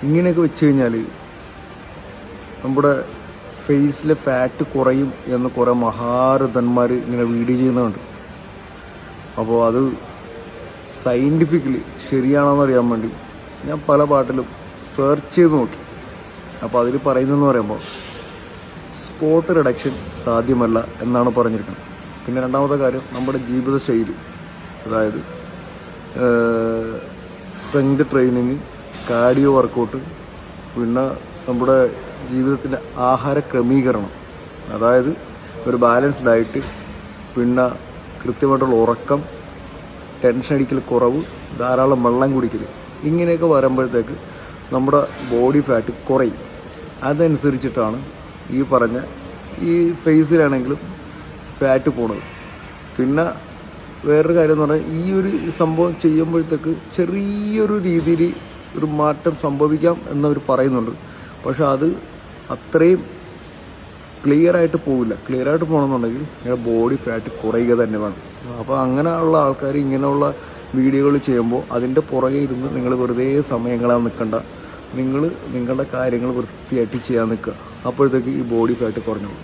ഇങ്ങനെയൊക്കെ വെച്ച് കഴിഞ്ഞാൽ നമ്മുടെ ഫേസിലെ ഫാറ്റ് കുറയും എന്ന് കുറേ മഹാരഥന്മാർ ഇങ്ങനെ വീഡിയോ ചെയ്യുന്നുണ്ട്. അപ്പോൾ അത് സയൻറ്റിഫിക്കലി ശരിയാണോന്ന് അറിയാൻ വേണ്ടി ഞാൻ പല പാട്ടിലും സെർച്ച് ചെയ്ത് നോക്കി. അപ്പോൾ അതിൽ പറയുന്നതെന്ന് പറയുമ്പോൾ സ്പോട്ട് റിഡക്ഷൻ സാധ്യമല്ല എന്നാണ് പറഞ്ഞിരിക്കുന്നത്. പിന്നെ രണ്ടാമത്തെ കാര്യം നമ്മുടെ ജീവിതശൈലി, അതായത് സ്ട്രെങ്ത് ട്രെയിനിങ്, കാർഡിയോ വർക്കൗട്ട്, പിന്നെ നമ്മുടെ ജീവിതത്തിൻ്റെ ആഹാര ക്രമീകരണം, അതായത് ഒരു ബാലൻസ് ഡയറ്റ്, പിന്നെ കൃത്യമായിട്ടുള്ള ഉറക്കം, ടെൻഷൻ അടിക്കൽ കുറവ്, ധാരാളം വെള്ളം കുടിക്കൽ, ഇങ്ങനെയൊക്കെ വരുമ്പോഴത്തേക്ക് നമ്മുടെ ബോഡി ഫാറ്റ് കുറയും. അതനുസരിച്ചിട്ടാണ് ഈ പറഞ്ഞ ഈ ഫേസിലാണെങ്കിലും ഫാറ്റ് പോണത്. പിന്നെ വേറൊരു കാര്യം എന്ന് പറഞ്ഞാൽ ഈ ഒരു സംഭവം ചെയ്യുമ്പോഴത്തേക്ക് ചെറിയൊരു രീതിയിൽ ഒരു മാറ്റം സംഭവിക്കാം എന്നവർ പറയുന്നുണ്ട്. പക്ഷെ അത് അത്രയും ക്ലിയറായിട്ട് പോവില്ല. ക്ലിയറായിട്ട് പോകണമെന്നുണ്ടെങ്കിൽ നിങ്ങളുടെ ബോഡി ഫാറ്റ് കുറയുക തന്നെ വേണം. അപ്പോൾ അങ്ങനെയുള്ള ആൾക്കാർ ഇങ്ങനെയുള്ള വീഡിയോകൾ ചെയ്യുമ്പോൾ അതിൻ്റെ പുറകെ ഇരുന്ന് നിങ്ങൾ വെറുതെ സമയങ്ങളാൻ നിൽക്കണ്ട. നിങ്ങൾ നിങ്ങളുടെ കാര്യങ്ങൾ വൃത്തിയായിട്ട് ചെയ്യാൻ നിൽക്കുക. അപ്പോഴത്തേക്ക് ഈ ബോഡി ഫാറ്റ് കുറഞ്ഞോളൂ.